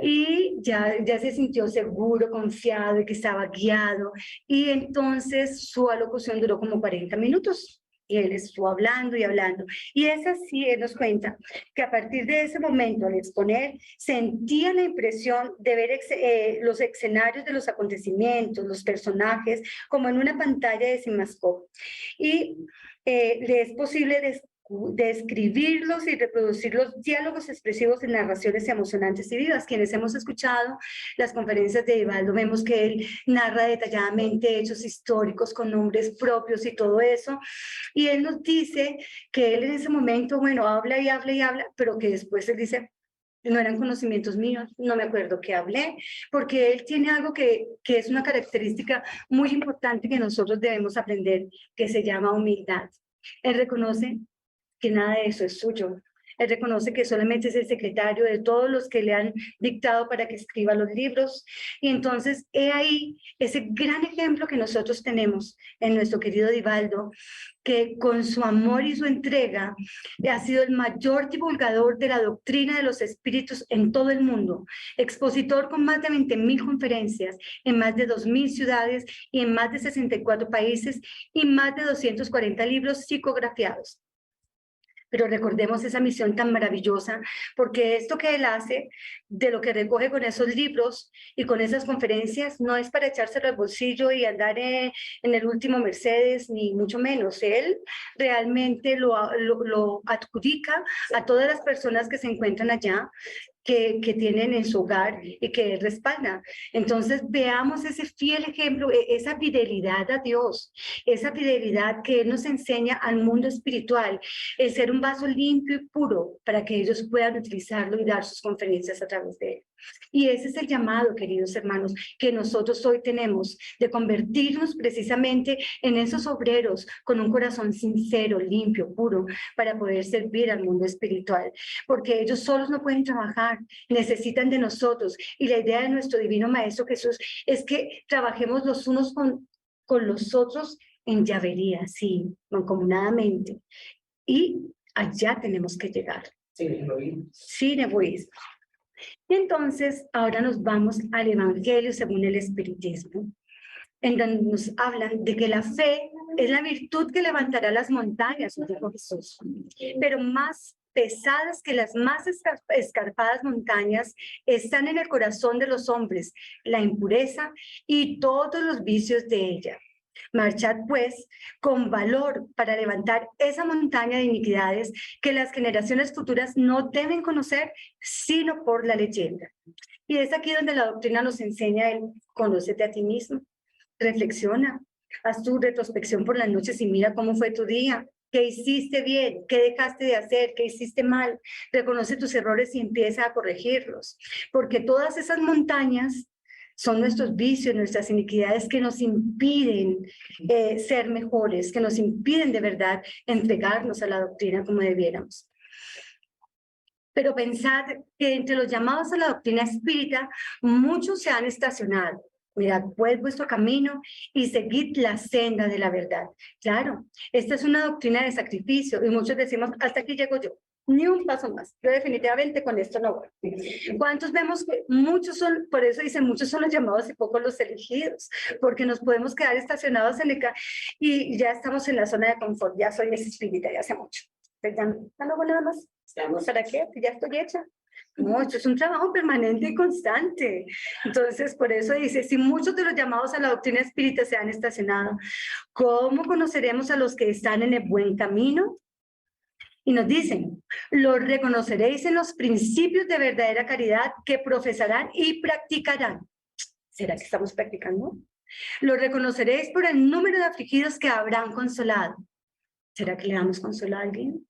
Y ya se sintió seguro, confiado de que estaba guiado. Y entonces su alocución duró como 40 minutos. Y él estuvo hablando y hablando. Y es así, él nos cuenta que a partir de ese momento, al exponer, sentía la impresión de ver los escenarios de los acontecimientos, los personajes, como en una pantalla de cinemascope. Y le es posible describirlos y reproducir los diálogos expresivos en narraciones emocionantes y vivas. Quienes hemos escuchado las conferencias de Divaldo, vemos que él narra detalladamente hechos históricos con nombres propios y todo eso, y él nos dice que él en ese momento, bueno, habla y habla y habla, pero que después él dice: no eran conocimientos míos, no me acuerdo qué hablé, porque él tiene algo que es una característica muy importante que nosotros debemos aprender, que se llama humildad. Él reconoce que nada de eso es suyo. Él reconoce que solamente es el secretario de todos los que le han dictado para que escriba los libros. Y entonces, he ahí ese gran ejemplo que nosotros tenemos en nuestro querido Divaldo, que con su amor y su entrega ha sido el mayor divulgador de la doctrina de los espíritus en todo el mundo, expositor con más de 20.000 conferencias en más de 2.000 ciudades y en más de 64 países y más de 240 libros psicografiados. Pero recordemos esa misión tan maravillosa, porque esto que él hace, de lo que recoge con esos libros y con esas conferencias, no es para echárselo al bolsillo y andar en el último Mercedes, ni mucho menos. Él realmente lo adjudica a todas las personas que se encuentran allá, que tienen en su hogar y que él respalda. Entonces veamos ese fiel ejemplo, esa fidelidad a Dios, esa fidelidad que él nos enseña al mundo espiritual, el ser un vaso limpio y puro para que ellos puedan utilizarlo y dar sus conferencias a través de él. Y ese es el llamado, queridos hermanos, que nosotros hoy tenemos, de convertirnos precisamente en esos obreros con un corazón sincero, limpio, puro, para poder servir al mundo espiritual, porque ellos solos no pueden trabajar, necesitan de nosotros. Y la idea de nuestro divino Maestro Jesús es que trabajemos los unos con los otros en llavería, sí, mancomunadamente. Y allá tenemos que llegar. Sin egoísmo. Y entonces, ahora nos vamos al Evangelio según el Espiritismo, en donde nos hablan de que la fe es la virtud que levantará las montañas, dijo Jesús, pero más pesadas que las más escarpadas montañas están en el corazón de los hombres, la impureza y todos los vicios de ella. Marchad pues con valor para levantar esa montaña de iniquidades que las generaciones futuras no deben conocer sino por la leyenda. Y es aquí donde la doctrina nos enseña el conócete a ti mismo, reflexiona, haz tu retrospección por las noches y mira cómo fue tu día, qué hiciste bien, qué dejaste de hacer, qué hiciste mal, reconoce tus errores y empieza a corregirlos, porque todas esas montañas son nuestros vicios, nuestras iniquidades que nos impiden ser mejores, que nos impiden de verdad entregarnos a la doctrina como debiéramos. Pero pensad que entre los llamados a la doctrina espírita, muchos se han estacionado. Mirad pues vuestro camino y seguid la senda de la verdad. Claro, esta es una doctrina de sacrificio y muchos decimos, hasta aquí llego yo. Ni un paso más. Yo definitivamente con esto no voy. ¿Cuántos vemos que muchos son, por eso dicen, muchos son los llamados y pocos los elegidos? Porque nos podemos quedar estacionados en el y ya estamos en la zona de confort. Ya soy espírita, ya hace mucho. Ya no hago nada más. ¿Para qué? Ya estoy hecha. No, esto es un trabajo permanente y constante. Entonces, por eso dice, si muchos de los llamados a la doctrina espírita se han estacionado, ¿cómo conoceremos a los que están en el buen camino? Y nos dicen, lo reconoceréis en los principios de verdadera caridad que profesarán y practicarán. ¿Será que estamos practicando? Lo reconoceréis por el número de afligidos que habrán consolado. ¿Será que le damos consuelo a alguien?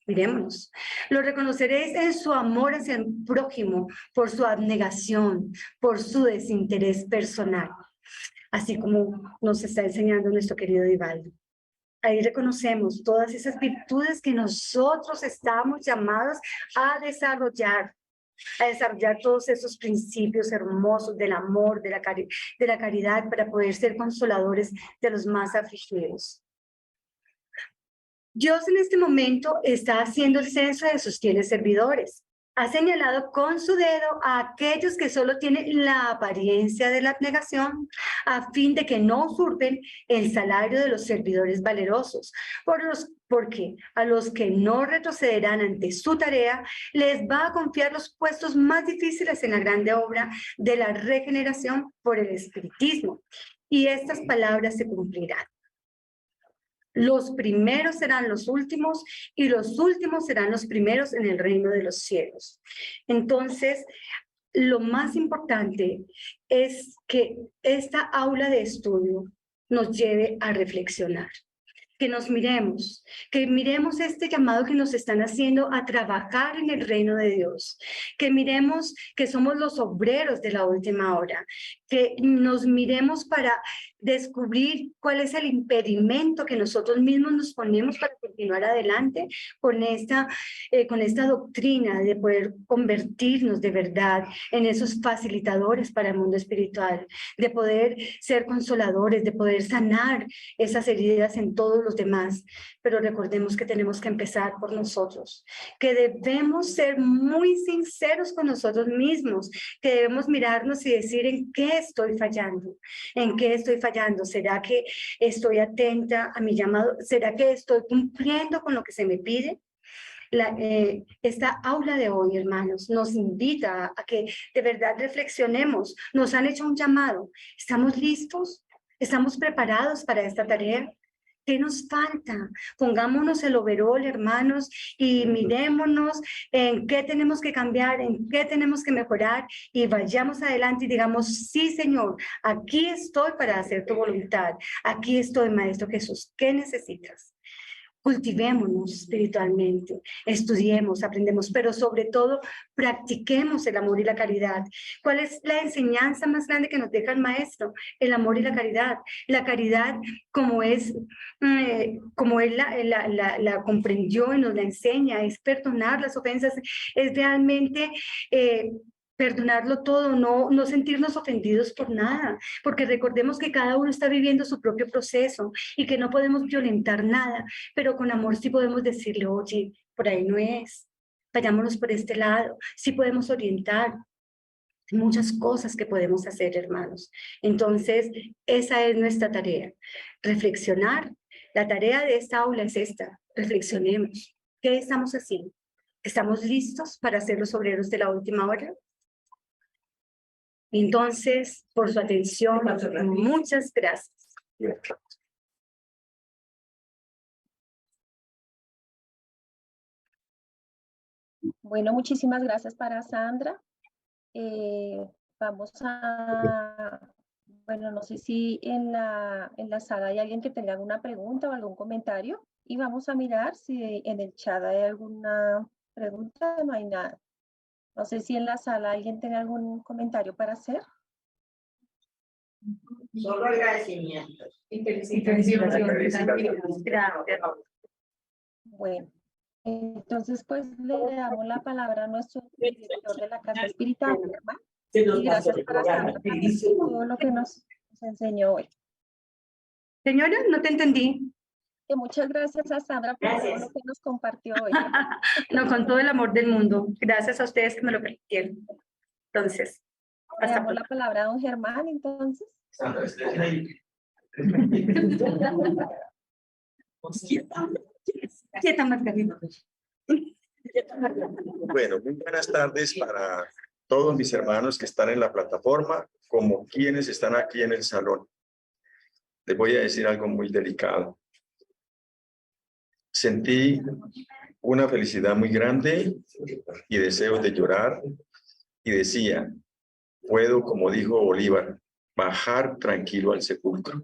Mirémonos. Lo reconoceréis en su amor hacia el prójimo, por su abnegación, por su desinterés personal, así como nos está enseñando nuestro querido Divaldo. Ahí reconocemos todas esas virtudes que nosotros estamos llamados a desarrollar todos esos principios hermosos del amor, de la caridad, para poder ser consoladores de los más afligidos. Dios en este momento está haciendo el censo de sus fieles servidores. Ha señalado con su dedo a aquellos que solo tienen la apariencia de la abnegación, a fin de que no usurpen el salario de los servidores valerosos, porque a los que no retrocederán ante su tarea, les va a confiar los puestos más difíciles en la grande obra de la regeneración por el espiritismo. Y estas palabras se cumplirán. Los primeros serán los últimos y los últimos serán los primeros en el reino de los cielos. Entonces, lo más importante es que esta aula de estudio nos lleve a reflexionar. Que nos miremos, que miremos este llamado que nos están haciendo a trabajar en el reino de Dios, que miremos que somos los obreros de la última hora, que nos miremos para descubrir cuál es el impedimento que nosotros mismos nos ponemos para continuar adelante con esta doctrina de poder convertirnos de verdad en esos facilitadores para el mundo espiritual, de poder ser consoladores, de poder sanar esas heridas en todos los demás. Pero recordemos que tenemos que empezar por nosotros, que debemos ser muy sinceros con nosotros mismos, que debemos mirarnos y decir en qué estoy fallando, en qué estoy fallando. ¿Será que estoy atenta a mi llamado? ¿Será que estoy cumpliendo con lo que se me pide? Esta aula de hoy, hermanos, nos invita a que de verdad reflexionemos. Nos han hecho un llamado. ¿Estamos listos? ¿Estamos preparados para esta tarea? ¿Qué nos falta? Pongámonos el overol, hermanos, y mirémonos en qué tenemos que cambiar, en qué tenemos que mejorar, y vayamos adelante y digamos, sí, Señor, aquí estoy para hacer tu voluntad. Aquí estoy, Maestro Jesús. ¿Qué necesitas? Cultivémonos espiritualmente, estudiemos, aprendemos, pero sobre todo practiquemos el amor y la caridad. ¿Cuál es la enseñanza más grande que nos deja el Maestro? El amor y la caridad. La caridad, como él la comprendió y nos la enseña, es perdonar las ofensas, es realmente perdonarlo todo, no sentirnos ofendidos por nada, porque recordemos que cada uno está viviendo su propio proceso y que no podemos violentar nada, pero con amor sí podemos decirle, oye, por ahí no es, vayámonos por este lado, sí podemos orientar. Muchas cosas que podemos hacer, hermanos. Entonces, esa es nuestra tarea, reflexionar. La tarea de esta aula es esta, reflexionemos. ¿Qué estamos haciendo? ¿Estamos listos para ser los obreros de la última hora? Entonces, por su atención, muchas gracias. Bueno, muchísimas gracias para Sandra. Vamos a, bueno, no sé si en la sala hay alguien que tenga alguna pregunta o algún comentario, y vamos a mirar si en el chat hay alguna pregunta. No hay nada. No sé si en la sala alguien tenga algún comentario para hacer. Solo agradecimientos. Y felicitaciones. Bueno, entonces pues le damos la palabra a nuestro director de la Casa Espiritual, Germán. Y gracias para Sandra por todo lo que nos enseñó hoy. Señora, no te entendí. Que muchas gracias a Sandra por todo lo que nos compartió hoy. No, con todo el amor del mundo. Gracias a ustedes que me lo permitieron. Entonces, le damos la palabra a don Germán, entonces. Quieta, Margarita. Bueno, muy buenas tardes para todos mis hermanos que están en la plataforma, como quienes están aquí en el salón. Les voy a decir algo muy delicado. Sentí una felicidad muy grande y deseos de llorar, y decía, puedo, como dijo Bolívar, bajar tranquilo al sepulcro,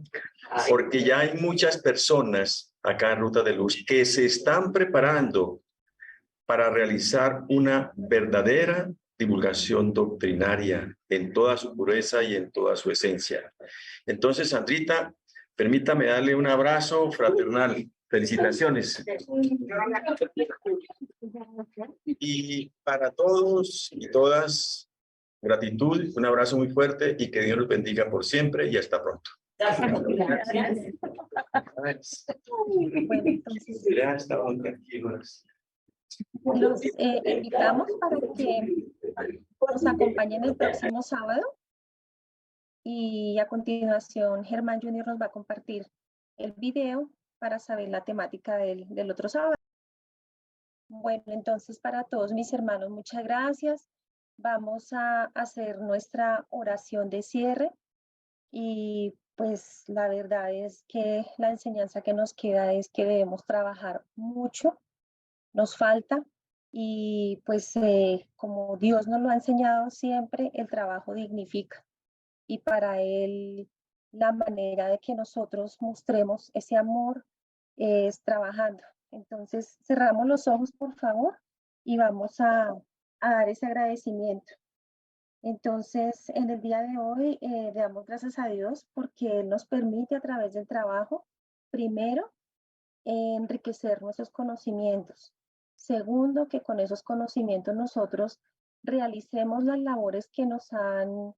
porque ya hay muchas personas acá en Ruta de Luz que se están preparando para realizar una verdadera divulgación doctrinaria en toda su pureza y en toda su esencia. Entonces, Sandrita, permítame darle un abrazo fraternal. Felicitaciones. Y para todos y todas, gratitud, un abrazo muy fuerte y que Dios los bendiga por siempre y hasta pronto. Gracias. Bueno, entonces Ya estaban tranquilos. los invitamos para que nos acompañen el próximo sábado y a continuación Germán Junior nos va a compartir el video para saber la temática del otro sábado. Bueno, entonces para todos mis hermanos, muchas gracias. Vamos a hacer nuestra oración de cierre y pues la verdad es que la enseñanza que nos queda es que debemos trabajar mucho, nos falta y pues como Dios nos lo ha enseñado siempre, el trabajo dignifica y para Él la manera de que nosotros mostremos ese amor es trabajando. Entonces cerramos los ojos por favor y vamos a dar ese agradecimiento. Entonces, en el día de hoy le damos gracias a Dios porque Él nos permite a través del trabajo, primero, enriquecer nuestros conocimientos. Segundo, que con esos conocimientos nosotros realicemos las labores que nos han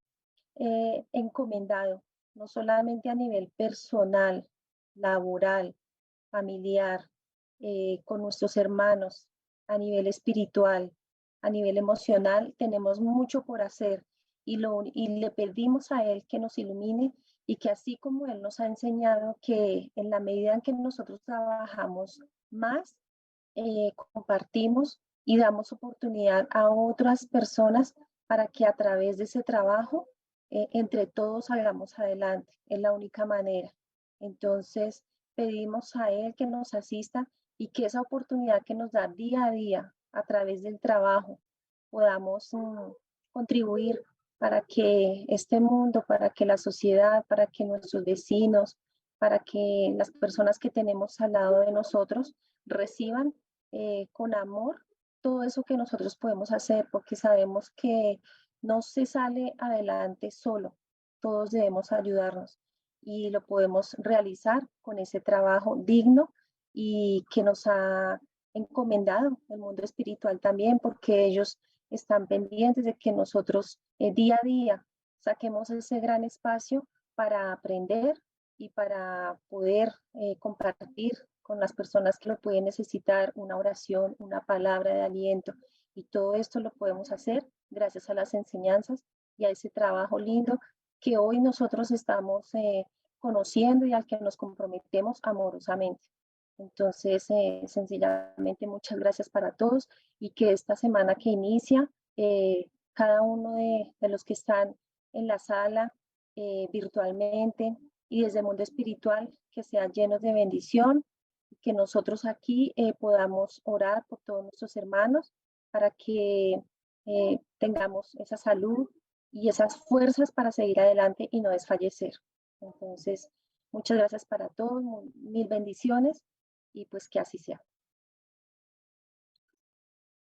encomendado, no solamente a nivel personal, laboral, familiar, con nuestros hermanos, a nivel espiritual, a nivel emocional, tenemos mucho por hacer y le pedimos a Él que nos ilumine y que así como Él nos ha enseñado que en la medida en que nosotros trabajamos más, compartimos y damos oportunidad a otras personas para que a través de ese trabajo, entre todos salgamos adelante. Es la única manera. Entonces, pedimos a Él que nos asista y que esa oportunidad que nos da día a día a través del trabajo podamos contribuir para que este mundo, para que la sociedad, para que nuestros vecinos, para que las personas que tenemos al lado de nosotros reciban con amor todo eso que nosotros podemos hacer, porque sabemos que no se sale adelante solo, todos debemos ayudarnos y lo podemos realizar con ese trabajo digno y que nos ha encomendado el mundo espiritual también, porque ellos están pendientes de que nosotros día a día saquemos ese gran espacio para aprender y para poder compartir con las personas que lo pueden necesitar, una oración, una palabra de aliento. Y todo esto lo podemos hacer gracias a las enseñanzas y a ese trabajo lindo que hoy nosotros estamos conociendo y al que nos comprometemos amorosamente. Entonces, sencillamente, muchas gracias para todos y que esta semana que inicia, cada uno de los que están en la sala virtualmente y desde el mundo espiritual, que sean llenos de bendición, que nosotros aquí podamos orar por todos nuestros hermanos para que tengamos esa salud y esas fuerzas para seguir adelante y no desfallecer. Entonces, muchas gracias para todos, mil bendiciones y pues que así sea.